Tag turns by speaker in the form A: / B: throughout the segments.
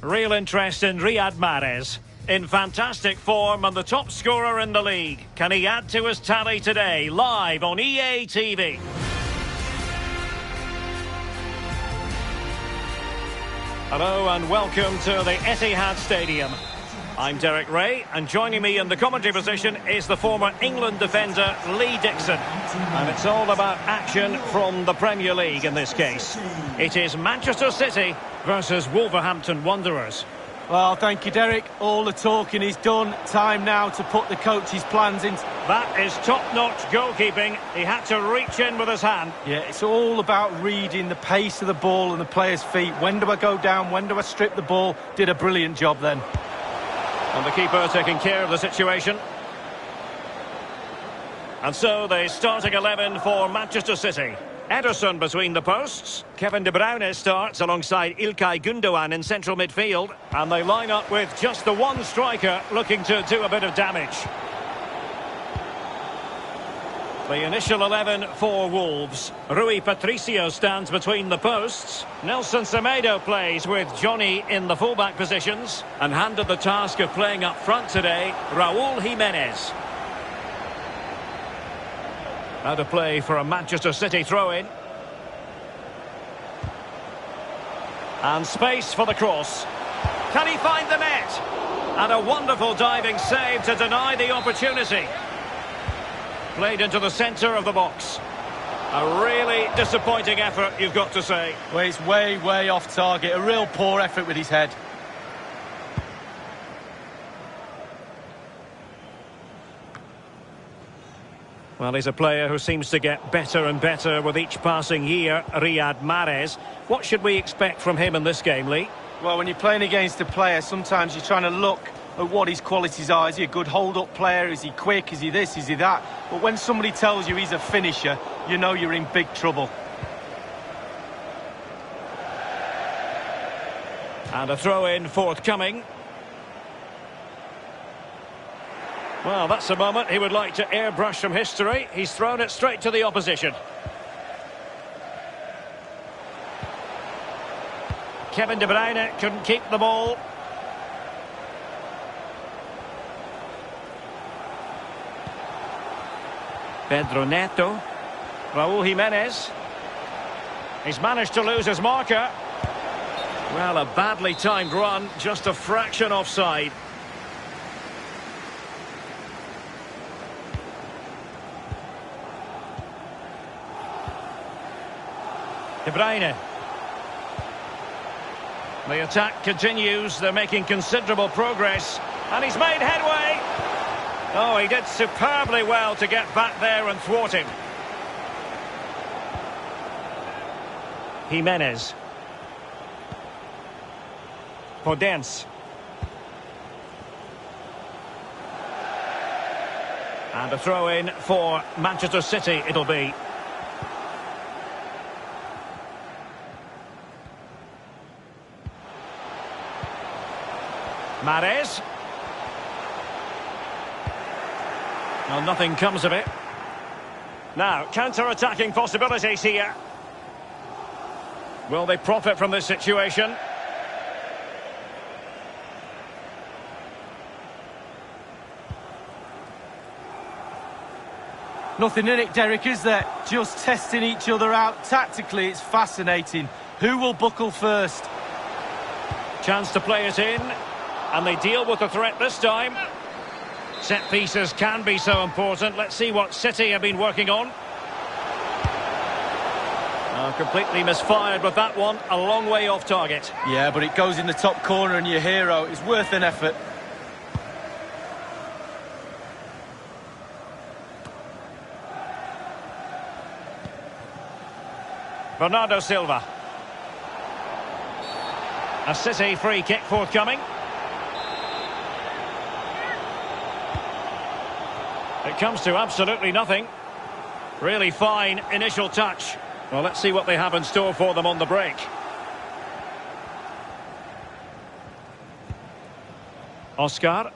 A: Real interest in Riyad Mahrez. In fantastic form and the top scorer in the league. Can he add to his tally today? Live on EA TV. Hello and welcome to the Etihad Stadium. I'm Derek Ray, and joining me in the commentary position is the former England defender Lee Dixon. And it's all about action from the Premier League in this case. It is Manchester City versus Wolverhampton Wanderers.
B: Well, thank you, Derek. All the talking is done. Time now to put the coach's plans in.
A: That is top-notch goalkeeping. He had to reach in with his hand.
B: Yeah, it's all about reading the pace of the ball and the player's feet. When do I go down? When do I strip the ball? Did a brilliant job then.
A: And the keeper taking care of the situation. And so the starting 11 for Manchester City. Ederson between the posts. Kevin De Bruyne starts alongside Ilkay Gundogan in central midfield. And they line up with just the one striker looking to do a bit of damage. The initial 11 for Wolves. Rui Patricio stands between the posts. Nelson Semedo plays with Johnny in the fullback positions. And handed the task of playing up front today, Raúl Jiménez. Now to play for a Manchester City throw-in. And space for the cross. Can he find the net? And a wonderful diving save to deny the opportunity. Played into the centre of the box. A really disappointing effort, you've got to say.
B: Well, he's way off target. A real poor effort with his head.
A: Well, he's a player who seems to get better and better with each passing year, Riyad Mahrez. What should we expect from him in this game, Lee?
B: Well, when you're playing against a player, sometimes you're trying to look at what his qualities are. Is he a good hold-up player? Is he quick? Is he this? Is he that? But when somebody tells you he's a finisher, you know you're in big trouble.
A: And a throw-in forthcoming. Well, that's a moment he would like to airbrush from history. He's thrown it straight to the opposition. Kevin De Bruyne couldn't keep the ball. Pedro Neto. Raúl Jiménez. He's managed to lose his marker. Well, a badly timed run, just a fraction offside. De Bruyne. The attack continues. They're making considerable progress. And he's made headway. Oh, he did superbly well to get back there and thwart him. Jiménez. Podence. And a throw-in for Manchester City it'll be. Mahrez. Well, nothing comes of it. Now, counter-attacking possibilities here. Will they profit from this situation?
B: Nothing in it, Derek, is there? Just testing each other out. Tactically, it's fascinating. Who will buckle first?
A: Chance to play it in. And they deal with the threat this time. Set pieces can be so important. Let's see what City have been working on. Oh, completely misfired with that one. A long way off target.
B: Yeah, but it goes in the top corner and your hero. It's worth an effort.
A: Bernardo Silva. A City free kick forthcoming. It comes to absolutely nothing. Really fine initial touch. Well, let's see what they have in store for them on the break. Oscar.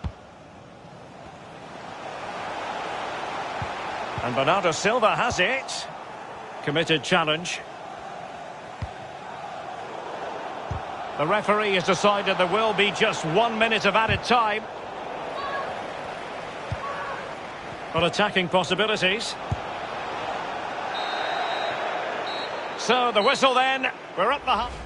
A: And Bernardo Silva has it. Committed challenge. The referee has decided there will be just 1 minute of added time. But attacking possibilities. So the whistle then. We're up the half.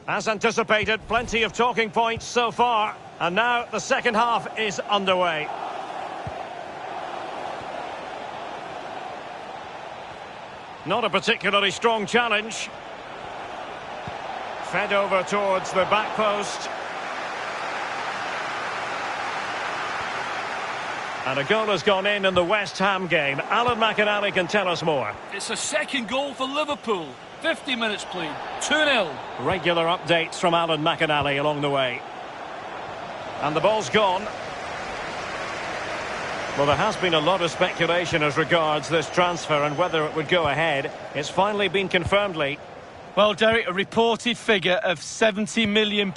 A: As anticipated, plenty of talking points so far. And now the second half is underway. Not a particularly strong challenge. Fed over towards the back post. And a goal has gone in the West Ham game. Alan McInally can tell us more.
C: It's a second goal for Liverpool. 50 minutes played. 2-0.
A: Regular updates from Alan McInally along the way. And the ball's gone. Well, there has been a lot of speculation as regards this transfer and whether it would go ahead. It's finally been confirmed, Lee.
B: Well, Derek, a reported figure of £70 million,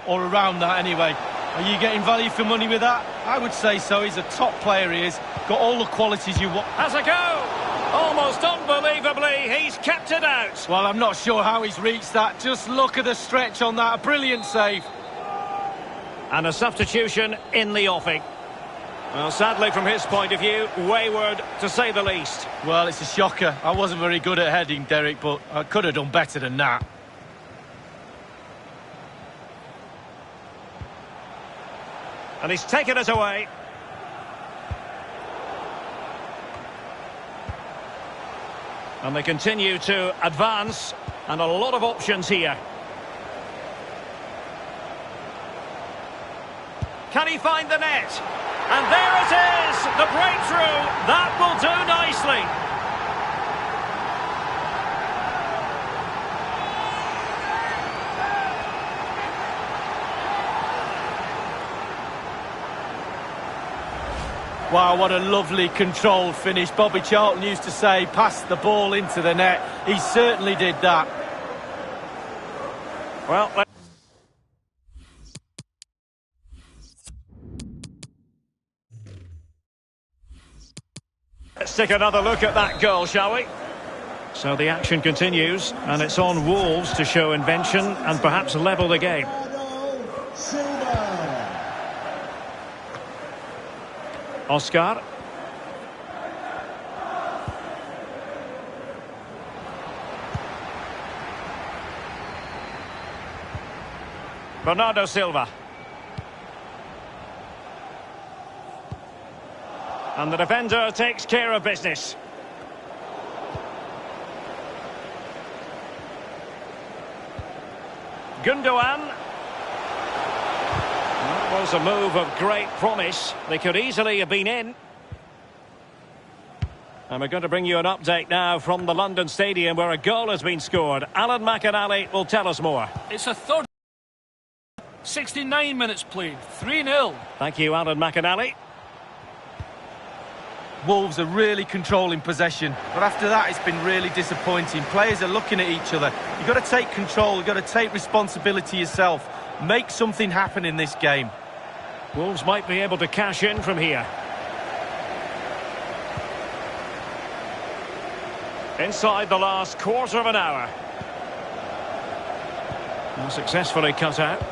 B: or around that anyway. Are you getting value for money with that? I would say so. He's a top player, he is. Got all the qualities you want.
A: Has a go! Almost unbelievably, he's kept it out.
B: Well, I'm not sure how he's reached that. Just look at the stretch on that. A brilliant save.
A: And a substitution in the offing. Well, sadly, from his point of view, wayward, to say the least.
B: Well, it's a shocker. I wasn't very good at heading, Derek, but I could have done better than that.
A: And he's taken it away. And they continue to advance, and a lot of options here. Can he find the net? And there it is, the breakthrough. That will do nicely.
B: Wow, what a lovely controlled finish. Bobby Charlton used to say, pass the ball into the net. He certainly did that.
A: Well, let's take another look at that goal, shall we? So the action continues, and it's on Wolves to show invention and perhaps level the game. Oscar. Bernardo Silva. And the defender takes care of business. Gundogan. That was a move of great promise. They could easily have been in. And we're going to bring you an update now from the London Stadium where a goal has been scored. Alan McInally will tell us more.
C: It's a third. 69 minutes played. 3-0.
A: Thank you, Alan McInally.
B: Wolves are really controlling possession, but after that it's been really disappointing. Players are looking at each other. You've got to take control, you've got to take responsibility yourself. Make something happen in this game.
A: Wolves might be able to cash in from here. Inside the last quarter of an hour. And successfully cut out.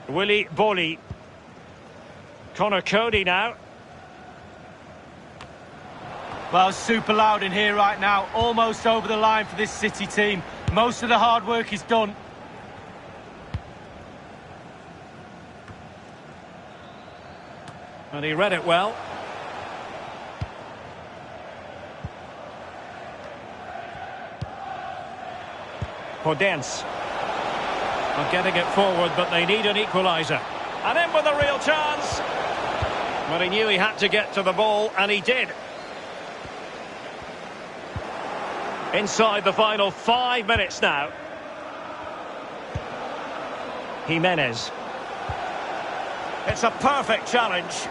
A: Willy Bolly. Connor Cody now.
B: Well, super loud in here right now. Almost over the line for this City team. Most of the hard work is done.
A: And he read it well. Podence. Not getting it forward, but they need an equaliser. And in with a real chance. But he knew he had to get to the ball, and he did. Inside the final 5 minutes now. Jimenez. It's a perfect challenge.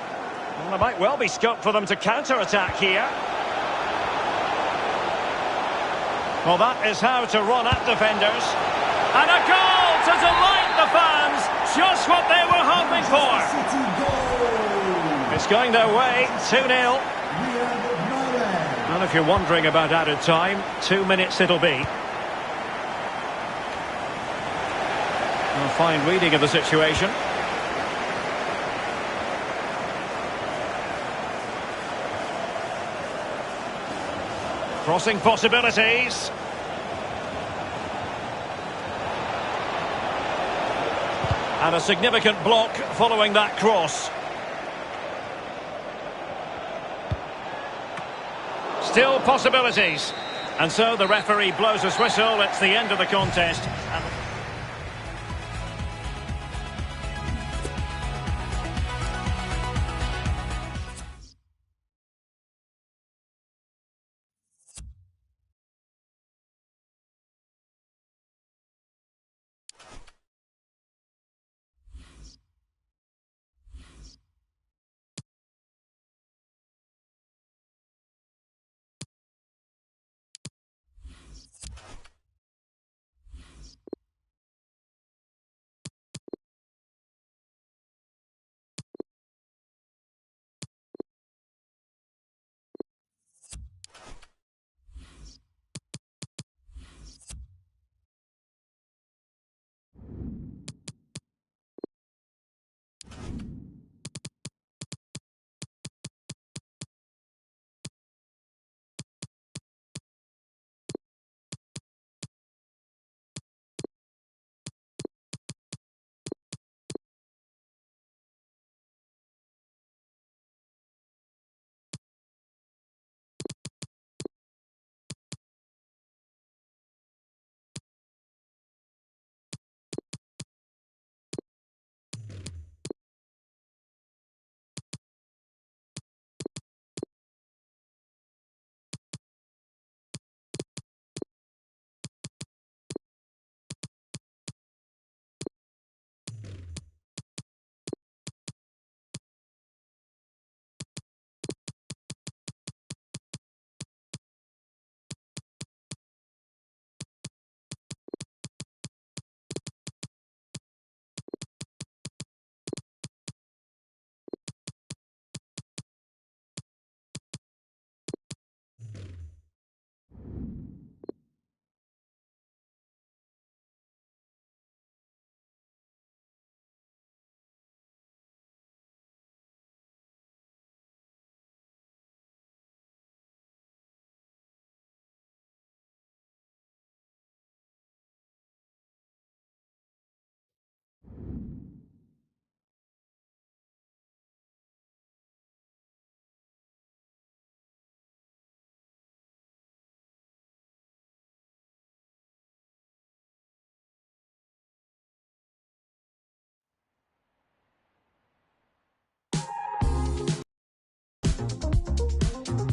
A: Well, there might well be scope for them to counter-attack here. Well, that is how to run at defenders. And a goal to delight the fans. Just what they were hoping for. It's going their way, 2-0. And if you're wondering about added time, 2 minutes it'll be. A fine reading of the situation. Crossing possibilities. And a significant block following that cross. Still possibilities. And so the referee blows his whistle. It's the end of the contest.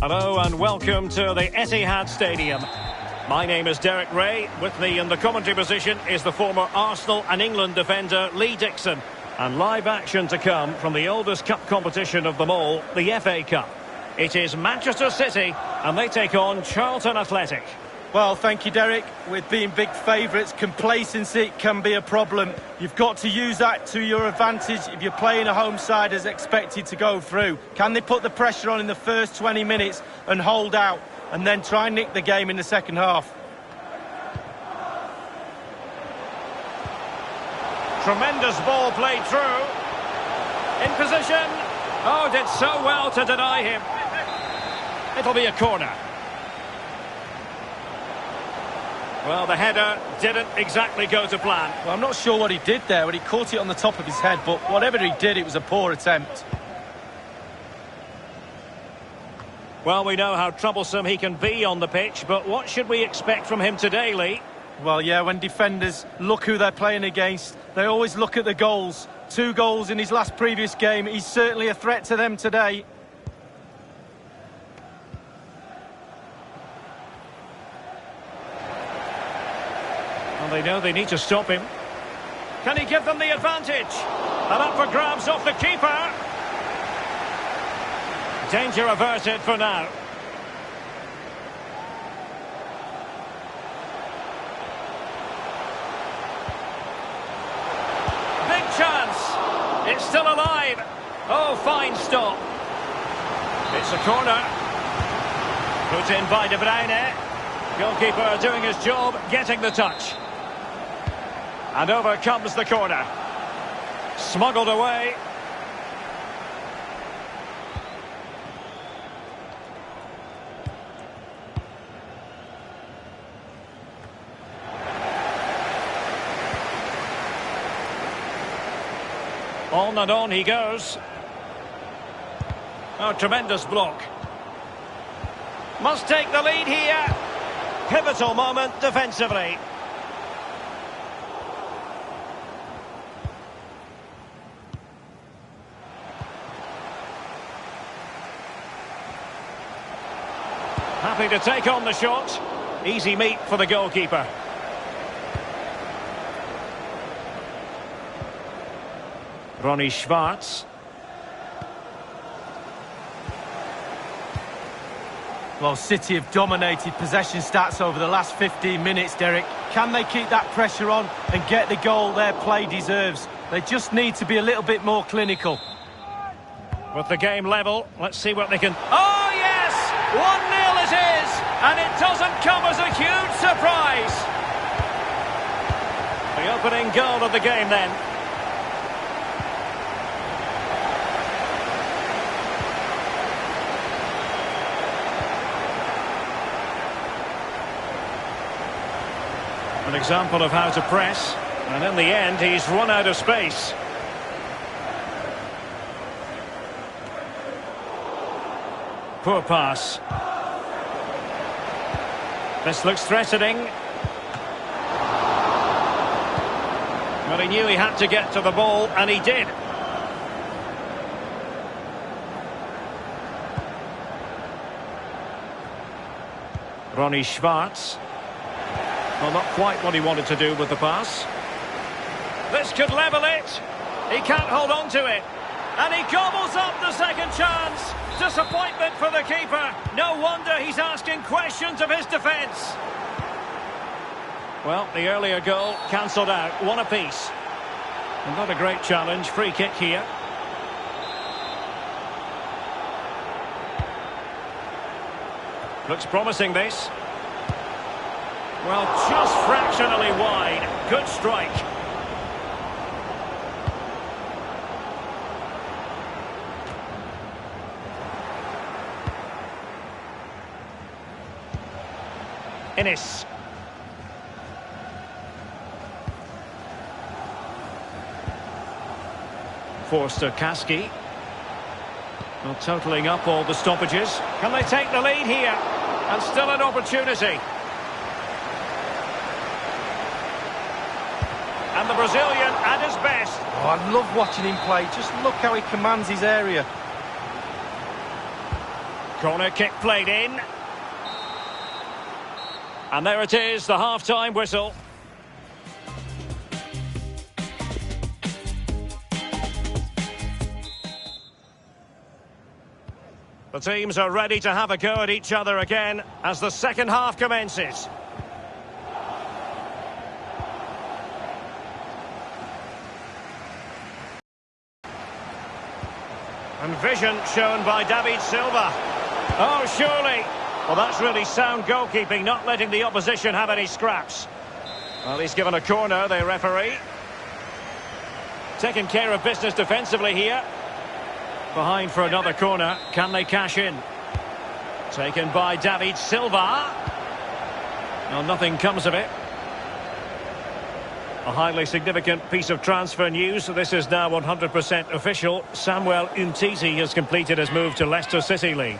A: Hello and welcome to the Etihad Stadium. My name is Derek Ray. With me in the commentary position is the former Arsenal and England defender Lee Dixon. And live action to come from the oldest cup competition of them all, the FA Cup. It is Manchester City and they take on Charlton Athletic.
B: Well, thank you, Derek. With being big favourites, complacency can be a problem. You've got to use that to your advantage if you're playing a home side as expected to go through. Can they put the pressure on in the first 20 minutes and hold out and then try and nick the game in the second half?
A: Tremendous ball played through. In position. Oh, did so well to deny him. It'll be a corner. Well, the header didn't exactly go to plan.
B: Well, I'm not sure what he did there when he caught it on the top of his head, but whatever he did, it was a poor attempt.
A: Well, we know how troublesome he can be on the pitch, but what should we expect from him today, Lee?
B: Well, yeah, when defenders look who they're playing against, they always look at the goals. 2 goals in his last previous game. He's certainly a threat to them today.
A: Well, they know they need to stop him. Can he give them the advantage? And up for grabs off the keeper. Danger averted for now. It's still alive. Oh, fine stop. It's a corner. Put in by De Bruyne. Goalkeeper doing his job, getting the touch. And over comes the corner. Smuggled away. On and on he goes. Oh, tremendous block. Must take the lead here. Pivotal moment defensively. Happy to take on the shot. Easy meet for the goalkeeper. Ronnie Schwartz.
B: Well, City have dominated possession stats over the last 15 minutes, Derek. Can they keep that pressure on and get the goal their play deserves? They just need to be a little bit more clinical.
A: With the game level, let's see what they can... Oh, yes! 1-0 it is! And it doesn't come as a huge surprise. The opening goal of the game then. An example of how to press, and in the end he's run out of space. Poor pass. This looks threatening. Well, he knew he had to get to the ball, and he did. Ronnie Schwartz. Well, not quite what he wanted to do with the pass. This could level it. He can't hold on to it. And he gobbles up the second chance. Disappointment for the keeper. No wonder he's asking questions of his defence. Well, the earlier goal cancelled out. One apiece. And not a great challenge. Free kick here. Looks promising, this. Well, just fractionally wide. Good strike. Innis. Forster Kaski. Well, totalling up all the stoppages. Can they take the lead here? And still an opportunity. And the Brazilian at his best.
B: Oh, I love watching him play. Just look how he commands his area.
A: Corner kick played in. And there it is, the half-time whistle. The teams are ready to have a go at each other again as the second half commences. And vision shown by David Silva. Oh, surely. Well, that's really sound goalkeeping, not letting the opposition have any scraps. Well, he's given a corner, the referee. Taking care of business defensively here. Behind for another corner. Can they cash in? Taken by David Silva. Well, nothing comes of it. A highly significant piece of transfer news. This is now 100% official. Samuel Umtiti has completed his move to Leicester City League.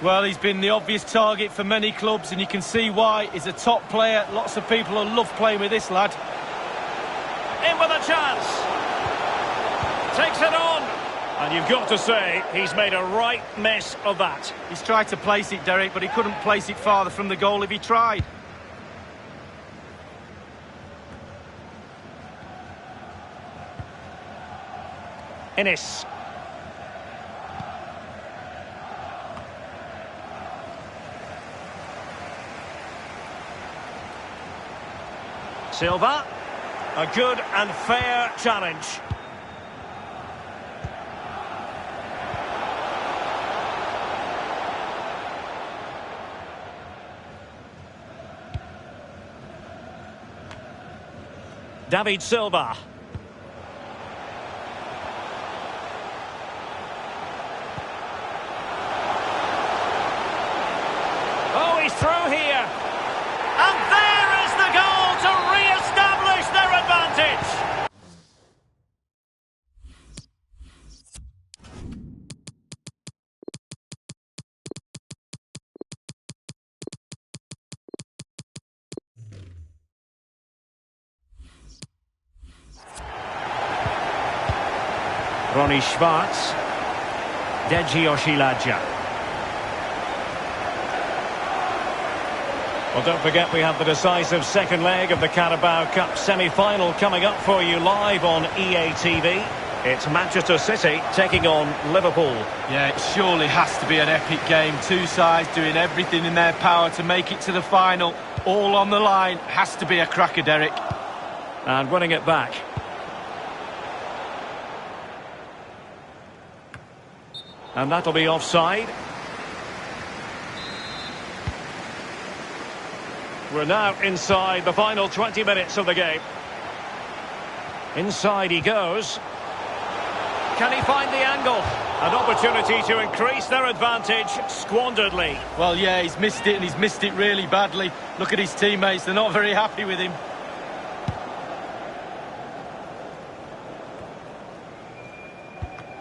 B: Well, he's been the obvious target for many clubs, and you can see why. He's a top player. Lots of people will love playing with this lad.
A: In with a chance. Takes it on. And you've got to say, he's made a right mess of that.
B: He's tried to place it, Derek, but he couldn't place it farther from the goal if he tried.
A: Innis. Silva. A good and fair challenge. David Silva. Oh, he's through here. And there is the goal to re-establish their advantage. Ronnie Schwartz. Deji Oshilaja. Well, don't forget we have the decisive second leg of the Carabao Cup semi-final coming up for you live on EA TV. It's Manchester City taking on Liverpool.
B: Yeah, it surely has to be an epic game. Two sides doing everything in their power to make it to the final. All on the line. Has to be a cracker, Derek.
A: And winning it back. And that'll be offside. We're now inside the final 20 minutes of the game. Inside he goes. Can he find the angle? An opportunity to increase their advantage, squandered Lee.
B: Well, yeah, he's missed it, and he's missed it really badly. Look at his teammates, they're not very happy with him.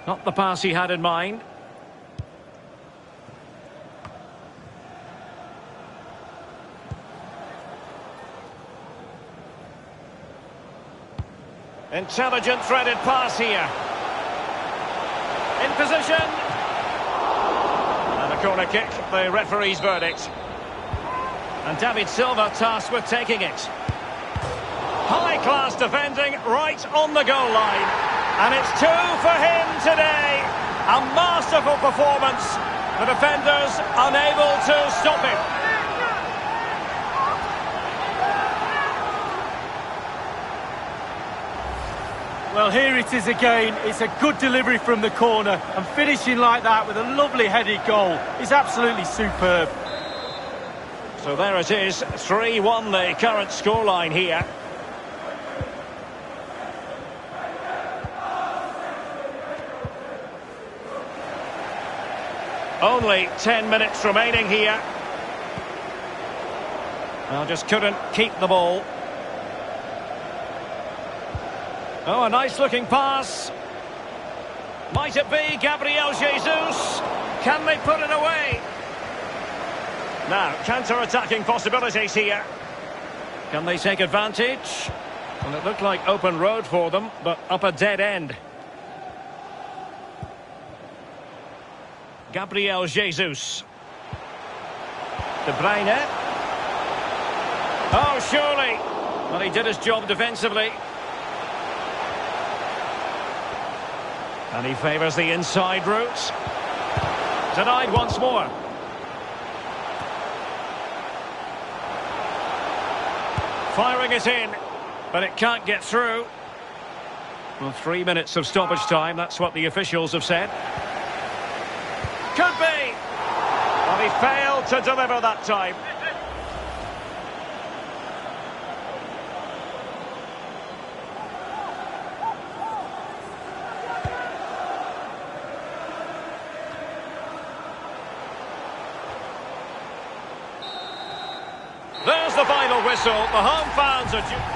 A: Not the pass he had in mind. Intelligent threaded pass here. In position. And a corner kick, the referee's verdict. And David Silva tasked with taking it. High-class defending right on the goal line. And it's 2 for him today. A masterful performance. The defenders unable to stop him.
B: Well, here it is again. It's a good delivery from the corner, and finishing like that with a lovely headed goal is absolutely superb.
A: So there it is, 3-1 the current scoreline here. Only 10 minutes remaining here. Well, just couldn't keep the ball. Oh, a nice-looking pass. Might it be Gabriel Jesus? Can they put it away? Now, counter-attacking possibilities here. Can they take advantage? Well, it looked like open road for them, but up a dead end. Gabriel Jesus. De Bruyne. Oh, surely. Well, he did his job defensively. And he favours the inside route. Denied once more. Firing it in, but it can't get through. Well, 3 minutes of stoppage time, that's what the officials have said. Could be! Well, he failed to deliver that time. There's the final whistle. The home fans are...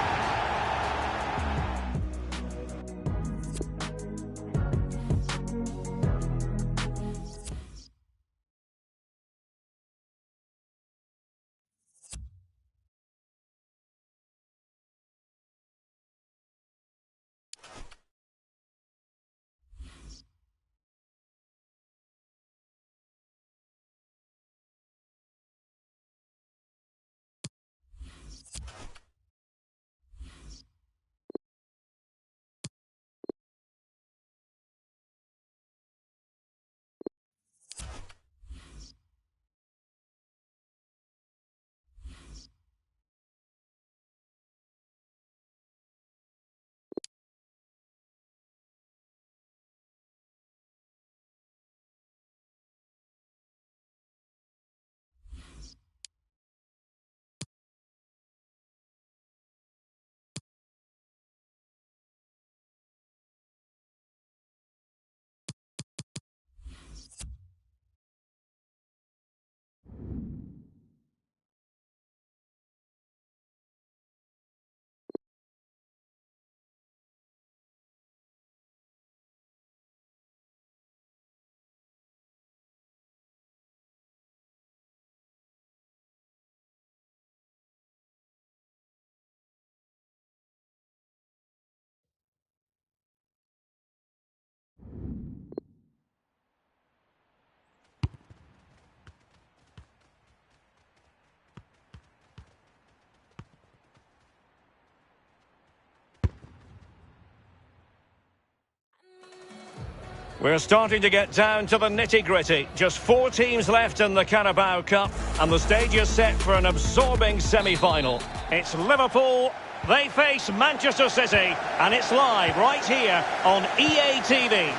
A: We're starting to get down to the nitty-gritty. Just 4 teams left in the Carabao Cup, and the stage is set for an absorbing semi-final. It's Liverpool, they face Manchester City, and it's live right here on EA TV.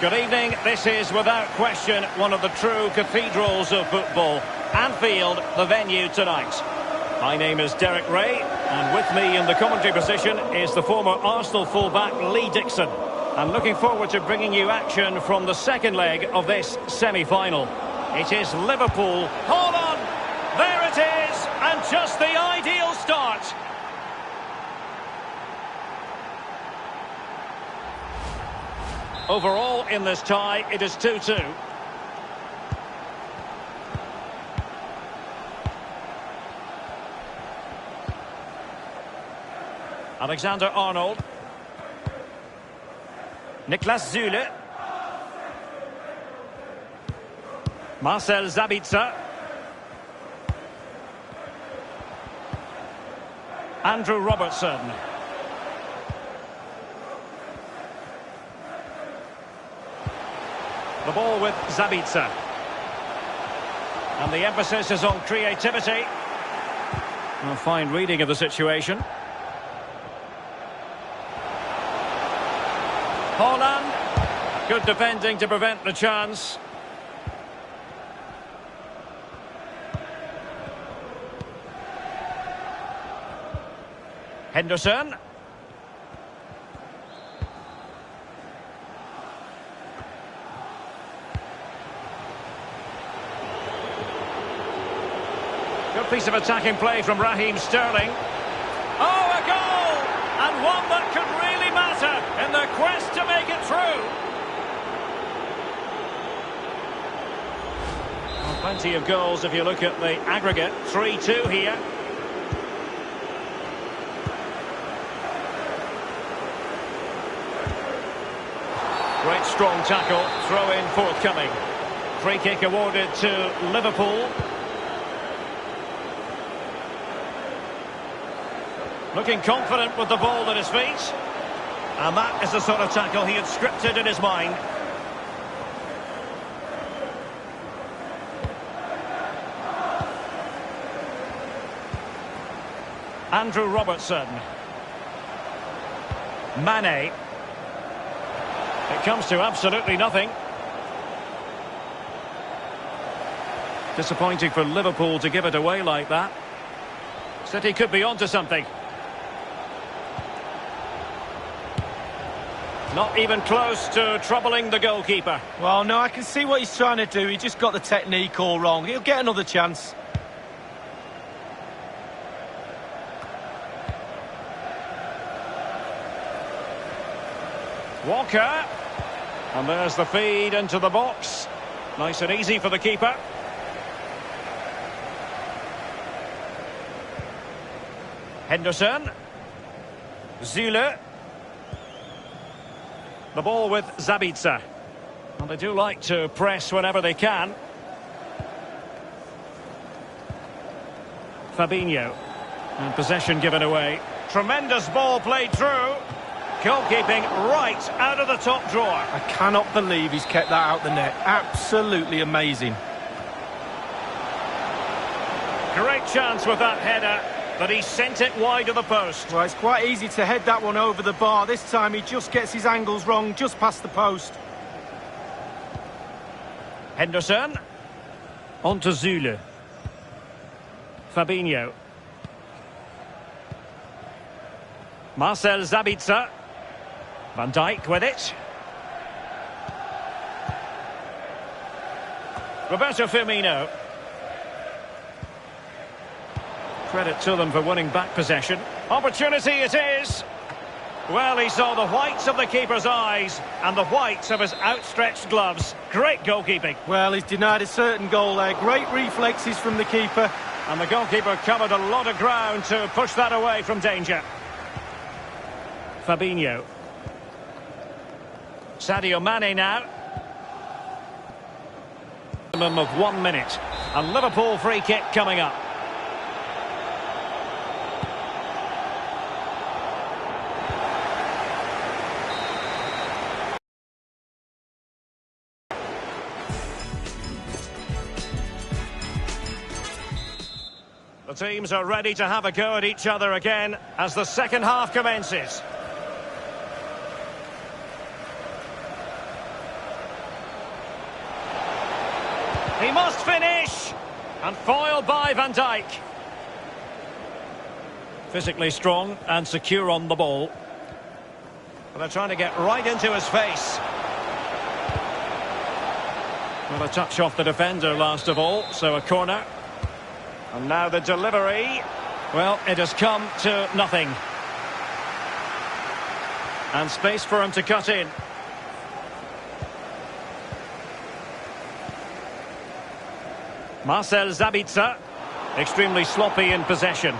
A: Good evening, this is without question one of the true cathedrals of football. Anfield, the venue tonight. My name is Derek Ray, and with me in the commentary position is the former Arsenal fullback Lee Dixon. I'm looking forward to bringing you action from the second leg of this semi-final. It is Liverpool. Hold on! There it is! And just the ideal start. Overall, in this tie, it is 2-2. Alexander-Arnold. Niklas Süle. Marcel Sabitzer. Andrew Robertson. The ball with Sabitzer. And the emphasis is on creativity. A fine reading of the situation. Holland. Good defending to prevent the chance. Henderson. Good piece of attacking play from Raheem Sterling. Oh, a goal! And one that could really matter in their quest to make it through. Well, plenty of goals if you look at the aggregate. 3-2 here. Great strong tackle. Throw-in forthcoming. Free kick awarded to Liverpool. Looking confident with the ball at his feet. And that is the sort of tackle he had scripted in his mind. Andrew Robertson. Mane. It comes to absolutely nothing. Disappointing for Liverpool to give it away like that. City could be onto something. Not even close to troubling the goalkeeper.
B: Well, no, I can see what he's trying to do. He just got the technique all wrong. He'll get another chance.
A: Walker. And there's the feed into the box. Nice and easy for the keeper. Henderson. Süle. The ball with Sabitzer. And they do like to press whenever they can. Fabinho. And possession given away. Tremendous ball played through. Goalkeeping right out of the top drawer.
B: I cannot believe he's kept that out the net. Absolutely amazing.
A: Great chance with that header, but he sent it wide of the post.
B: Well, it's quite easy to head that one over the bar. This time he just gets his angles wrong, just past the post.
A: Henderson. On to Süle. Fabinho. Marcel Sabitzer. Van Dijk with it. Roberto Firmino. Credit to them for winning back possession. Opportunity it is. Well, he saw the whites of the keeper's eyes and the whites of his outstretched gloves. Great goalkeeping.
B: Well, he's denied a certain goal there. Great reflexes from the keeper.
A: And the goalkeeper covered a lot of ground to push that away from danger. Fabinho. Sadio Mane now. Minimum of 1 minute. A Liverpool free kick coming up. The teams are ready to have a go at each other again as the second half commences. He must finish! And foiled by Van Dijk. Physically strong and secure on the ball. But they're trying to get right into his face. Well, a touch off the defender last of all, so a corner. And now the delivery. Well, it has come to nothing. And space for him to cut in. Marcel Sabitzer, extremely sloppy in possession.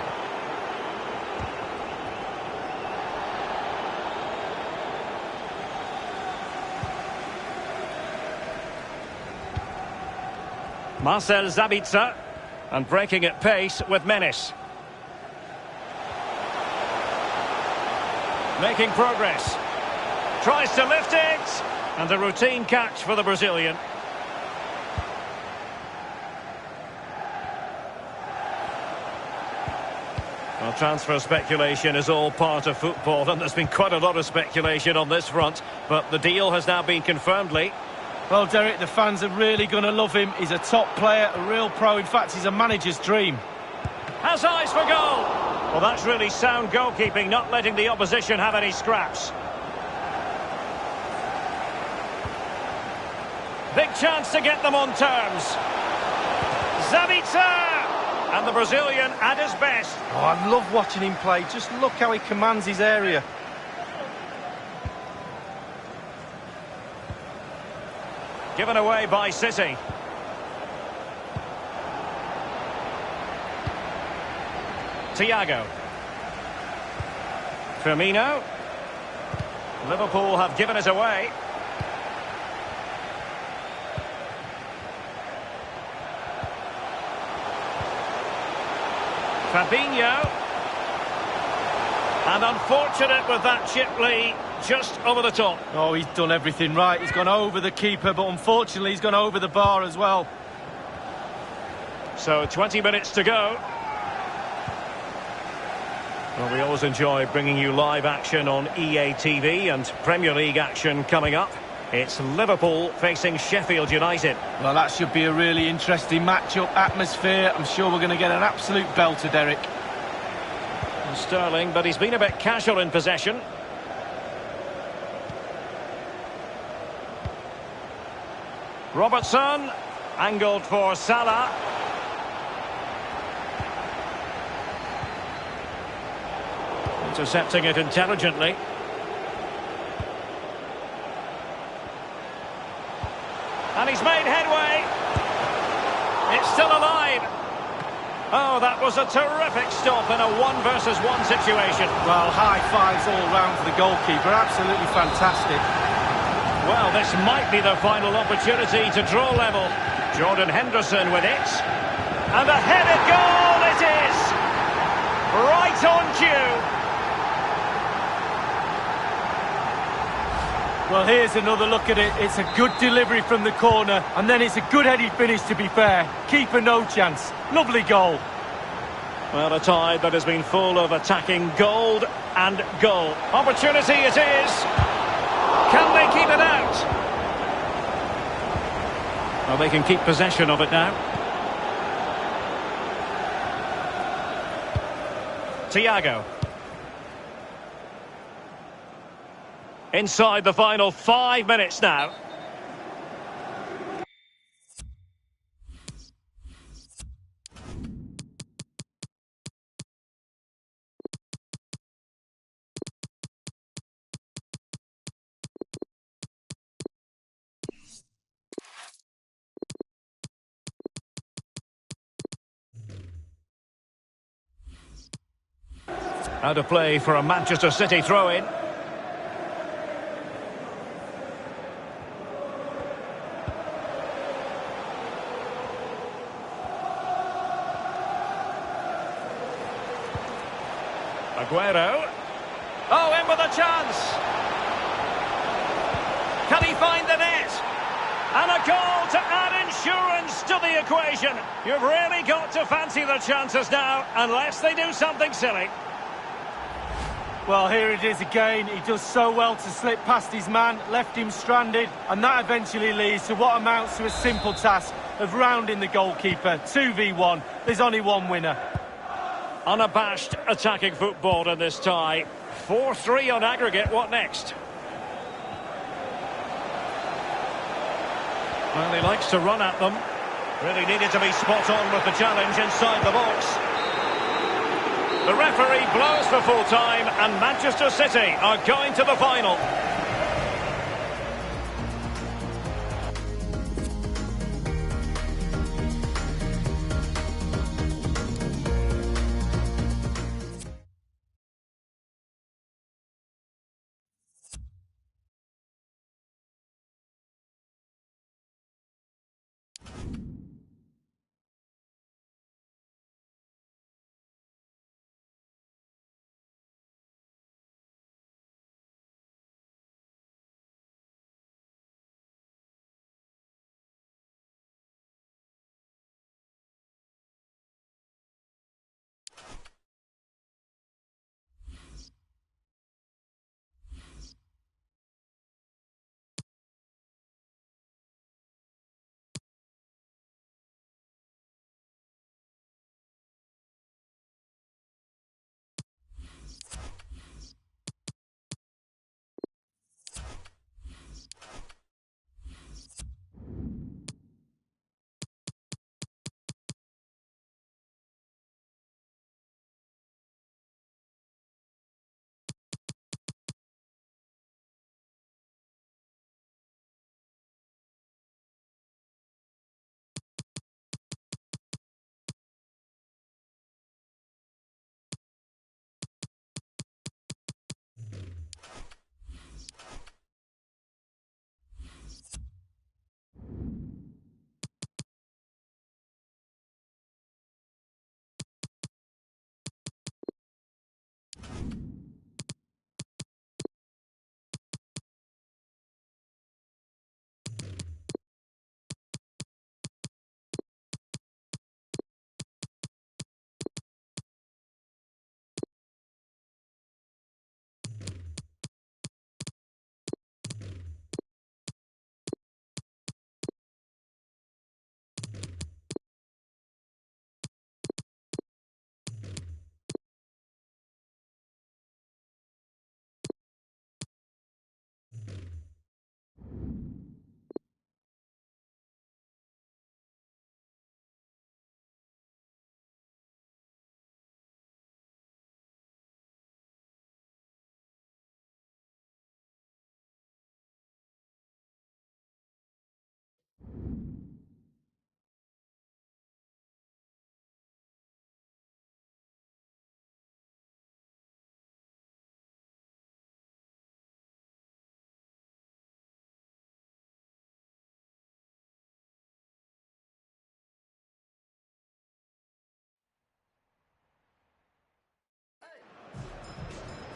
A: Marcel Sabitzer, and breaking at pace with menace. Making progress. Tries to lift it, and a routine catch for the Brazilian. Well, transfer speculation is all part of football, and there's been quite a lot of speculation on this front, but the deal has now been confirmed, Lee.
B: Well, Derek, the fans are really going to love him. He's a top player, a real pro. In fact, he's a manager's dream.
A: Has eyes for goal. Well, that's really sound goalkeeping, not letting the opposition have any scraps. Big chance to get them on terms. Sabitzer! And the Brazilian at his best.
B: Oh, I love watching him play. Just look how he commands his area.
A: Given away by City. Thiago. Firmino. Liverpool have given it away. Fabinho. And unfortunate with that chip, Lee, just over the top.
B: Oh, he's done everything right. He's gone over the keeper, but unfortunately he's gone over the bar as well.
A: So 20 minutes to go. Well, we always enjoy bringing you live action on EA TV and Premier League action coming up. It's Liverpool facing Sheffield United.
B: Well, that should be a really interesting matchup. Atmosphere, I'm sure we're going to get an absolute belter, Derek.
A: And Sterling, but he's been a bit casual in possession. Robertson, angled for Salah. Intercepting it intelligently. And he's made headway. It's still alive. Oh, that was a terrific stop in a 1-versus-1 situation.
B: Well, high fives all round for the goalkeeper. Absolutely fantastic.
A: Well, this might be the final opportunity to draw level. Jordan Henderson with it. And a headed goal it is! Right on cue.
B: Well, here's another look at it. It's a good delivery from the corner, and then it's a good headed finish, to be fair. Keeper no chance. Lovely goal.
A: Well, a tie that has been full of attacking gold and goal. Opportunity it is. Can they keep it out? Well, they can keep possession of it now. Thiago. Inside the final 5 minutes now. Out of play for a Manchester City throw-in. Aguero. Oh, in with a chance. Can he find the net? And a goal to add insurance to the equation. You've really got to fancy the chances now, unless they do something silly.
B: Well, here it is again. He does so well to slip past his man, left him stranded, and that eventually leads to what amounts to a simple task of rounding the goalkeeper. 2v1. There's only one winner.
A: Unabashed attacking football in this tie. 4-3 on aggregate. What next? Well, he likes to run at them. Really needed to be spot on with the challenge inside the box. The referee blows for full time, and Manchester City are going to the final.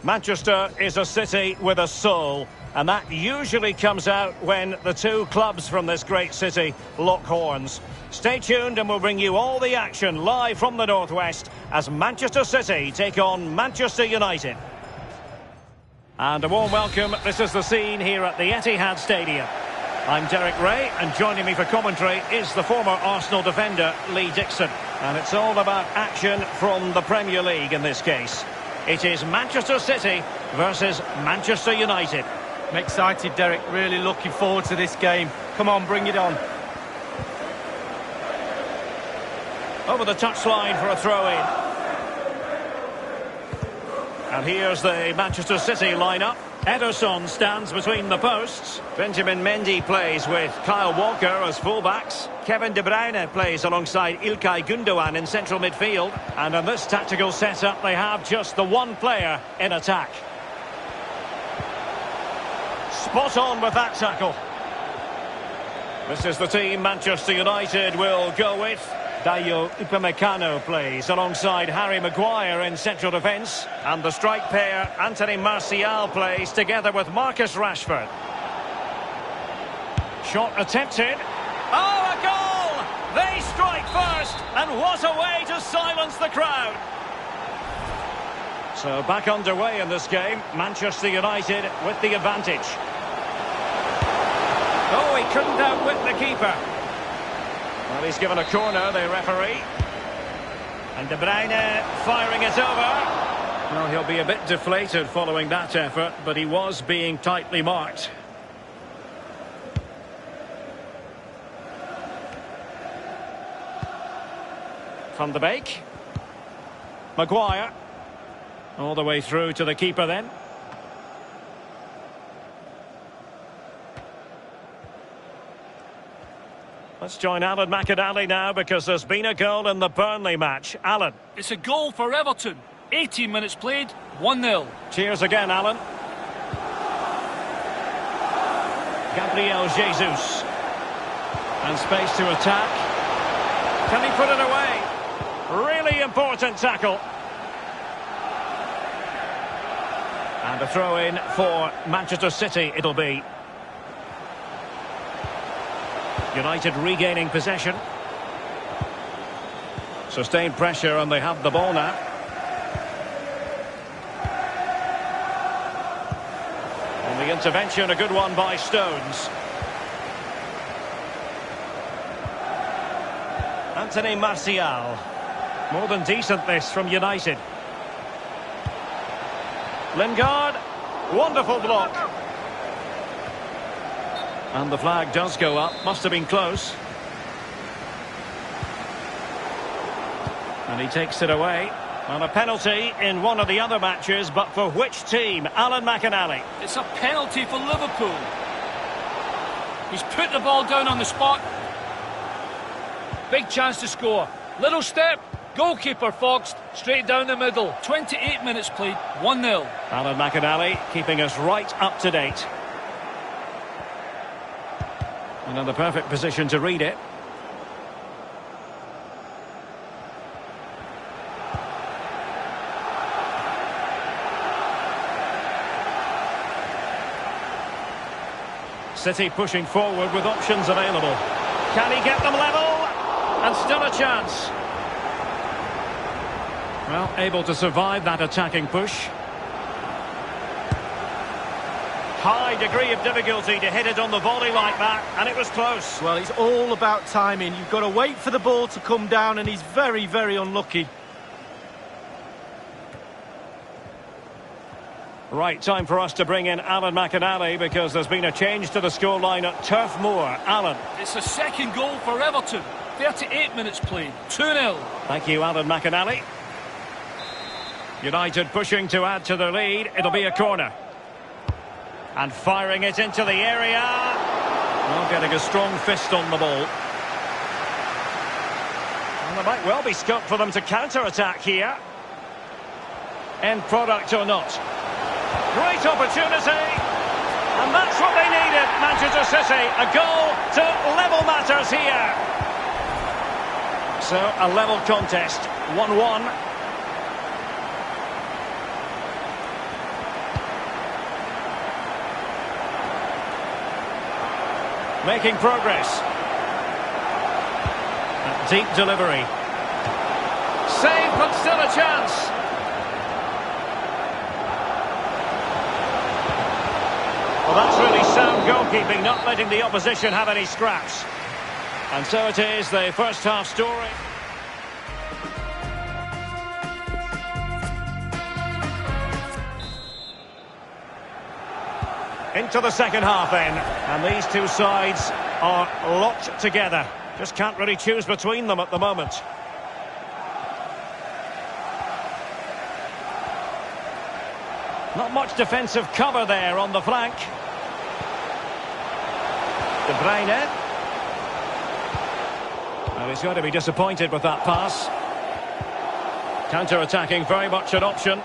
A: Manchester is a city with a soul, and that usually comes out when the two clubs from this great city lock horns. Stay tuned and we'll bring you all the action live from the northwest as Manchester City take on Manchester United. And a warm welcome. This is the scene here at the Etihad Stadium. I'm Derek Ray, and joining me for commentary is the former Arsenal defender Lee Dixon. And it's all about action from the Premier League in this case. It is Manchester City versus Manchester United.
B: I'm excited, Derek. Really looking forward to this game. Come on, bring it on.
A: Over the touchline for a throw-in. And here's the Manchester City lineup. Ederson stands between the posts. Benjamin Mendy plays with Kyle Walker as fullbacks. Kevin De Bruyne plays alongside İlkay Gündoğan in central midfield. And in this tactical setup, they have just the one player in attack. Spot on with that tackle. This is the team Manchester United will go with. Dayo Upamecano plays alongside Harry Maguire in central defence. And the strike pair, Anthony Martial, plays together with Marcus Rashford. Shot attempted. Oh, a goal! They strike first, and what a way to silence the crowd. So back underway in this game, Manchester United with the advantage. Oh, he couldn't outwit the keeper. Well, he's given a corner, the referee. And De Bruyne firing it over. Well, he'll be a bit deflated following that effort, but he was being tightly marked. Van de Beek. Maguire. All the way through to the keeper then. Let's join Alan McInally now because there's been a goal in the Burnley match. Alan.
C: It's a goal for Everton. 18 minutes played, 1-0.
A: Cheers again, Alan. Gabriel Jesus. And space to attack. Can he put it away? Really important tackle. And a throw-in for Manchester City it'll be. United regaining possession. Sustained pressure and they have the ball now. And the intervention, a good one by Stones. Anthony Martial. More than decent this from United. Lingard, wonderful block. And the flag does go up, must have been close. And he takes it away. And a penalty in one of the other matches, but for which team? Alan McInally.
C: It's a penalty for Liverpool. He's put the ball down on the spot. Big chance to score. Little step. Goalkeeper foxed straight down the middle. 28 minutes played, 1-0.
A: Alan McInally keeping us right up to date. And in the perfect position to read it. City pushing forward with options available. Can he get them level? And still a chance. Well, able to survive that attacking push. High degree of difficulty to hit it on the volley like that, and it was close.
B: Well, it's all about timing. You've got to wait for the ball to come down, and he's very, very unlucky.
A: Right, time for us to bring in Alan McInally because there's been a change to the scoreline at Turf Moor. Alan.
C: It's a second goal for Everton. 38 minutes played, 2-0.
A: Thank you, Alan McInally. United pushing to add to their lead. It'll be a corner. And firing it into the area. Well, getting a strong fist on the ball. And there might well be scope for them to counter-attack here. End product or not. Great opportunity. And that's what they needed, Manchester City. A goal to level matters here. So, a level contest. 1-1. Making progress. A deep delivery. Save, but still a chance. Well, that's really sound goalkeeping, not letting the opposition have any scraps. And so it is, the first half story. Into the second half then, and these two sides are locked together. Just can't really choose between them at the moment. Not much defensive cover there on the flank. De Bruyne. Well, he's going to be disappointed with that pass. Counter-attacking, very much an option.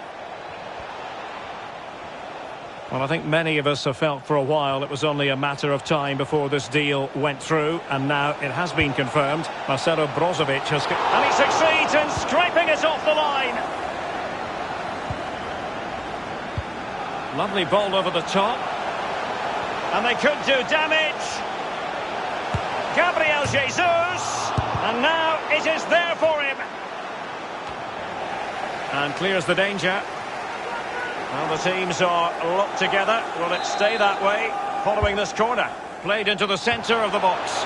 A: Well, I think many of us have felt for a while it was only a matter of time before this deal went through, and now it has been confirmed. Marcelo Brozovic has... And he succeeds in scraping it off the line. Lovely ball over the top. And they could do damage. Gabriel Jesus. And now it is there for him. And clears the danger. Well, the teams are locked together. Will it stay that way following this corner? Played into the centre of the box.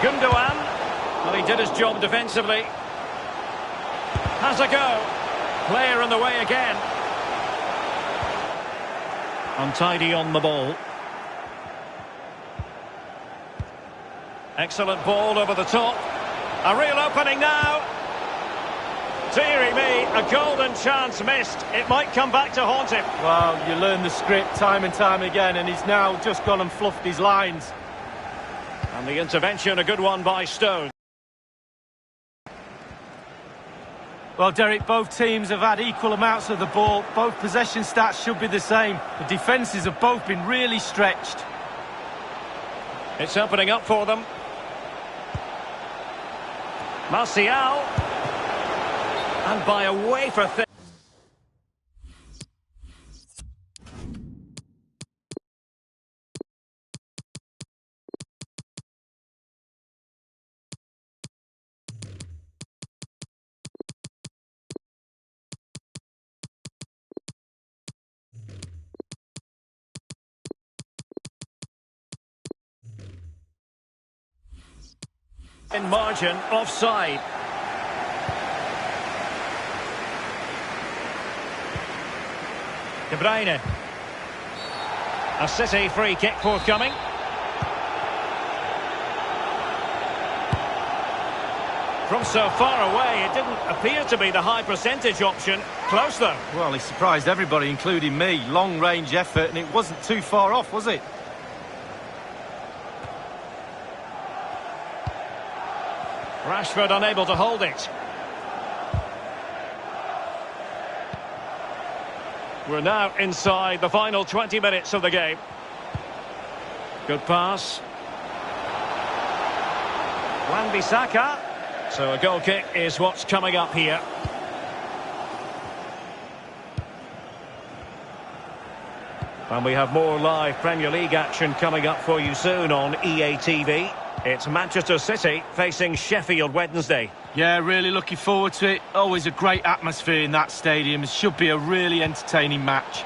A: Gundogan. Well, he did his job defensively. Has a go. Player in the way again. Untidy on the ball. Excellent ball over the top. A real opening now. Deary me, a golden chance missed. It might come back to haunt him.
B: Well, you learn the script time and time again, and he's now just gone and fluffed his lines.
A: And the intervention, a good one by Stone.
B: Well, Derek, both teams have had equal amounts of the ball. Both possession stats should be the same. The defences have both been really stretched.
A: It's opening up for them. Martial. And by a wafer thin. In margin, offside. De Bruyne. A City free kick forthcoming. From so far away, it didn't appear to be the high percentage option. Close though.
B: Well, he surprised everybody, including me. Long range effort, and it wasn't too far off, was it?
A: Rashford unable to hold it. We're now inside the final 20 minutes of the game. Good pass. Wan-Bissaka. So a goal kick is what's coming up here. And we have more live Premier League action coming up for you soon on EA TV. It's Manchester City facing Sheffield Wednesday.
B: Yeah, really looking forward to it. Always a great atmosphere in that stadium. It should be a really entertaining match.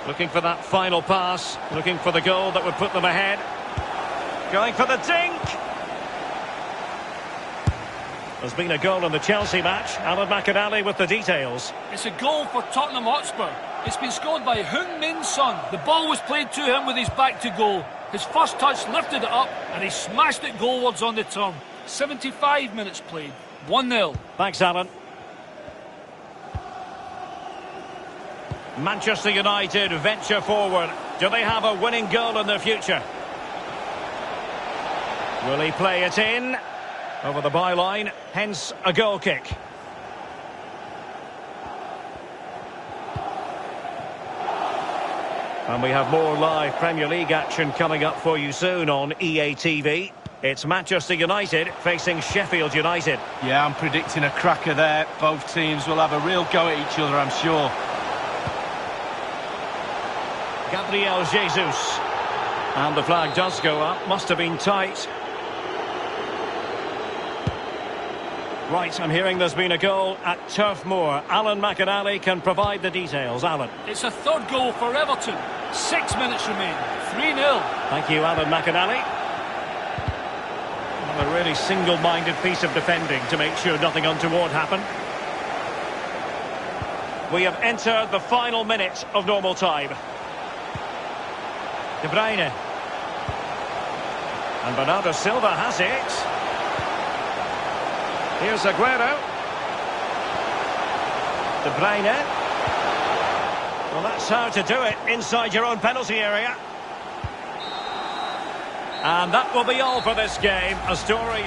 A: Looking for that final pass. Looking for the goal that would put them ahead. Going for the dink. There's been a goal in the Chelsea match. Alan McInally with the details.
C: It's a goal for Tottenham Hotspur. It's been scored by Heung-min Son. The ball was played to him with his back to goal. His first touch lifted it up and he smashed it goalwards on the turn. 75 minutes played. 1-0.
A: Thanks, Alan. Manchester United venture forward. Do they have a winning goal in their future? Will he play it in? Over the byline, hence a goal kick. And we have more live Premier League action coming up for you soon on EA TV. It's Manchester United facing Sheffield United.
B: Yeah, I'm predicting a cracker there. Both teams will have a real go at each other, I'm sure.
A: Gabriel Jesus. And the flag does go up. Must have been tight. Right, I'm hearing there's been a goal at Turf Moor. Alan McInally can provide the details. Alan.
C: It's a third goal for Everton. 6 minutes remain. 3-0.
A: Thank you, Alan McInally. Well, a really single-minded piece of defending to make sure nothing untoward happened. We have entered the final minute of normal time. De Bruyne. And Bernardo Silva has it. Here's Aguero. De Bruyne. Well, that's how to do it inside your own penalty area. And that will be all for this game. A story...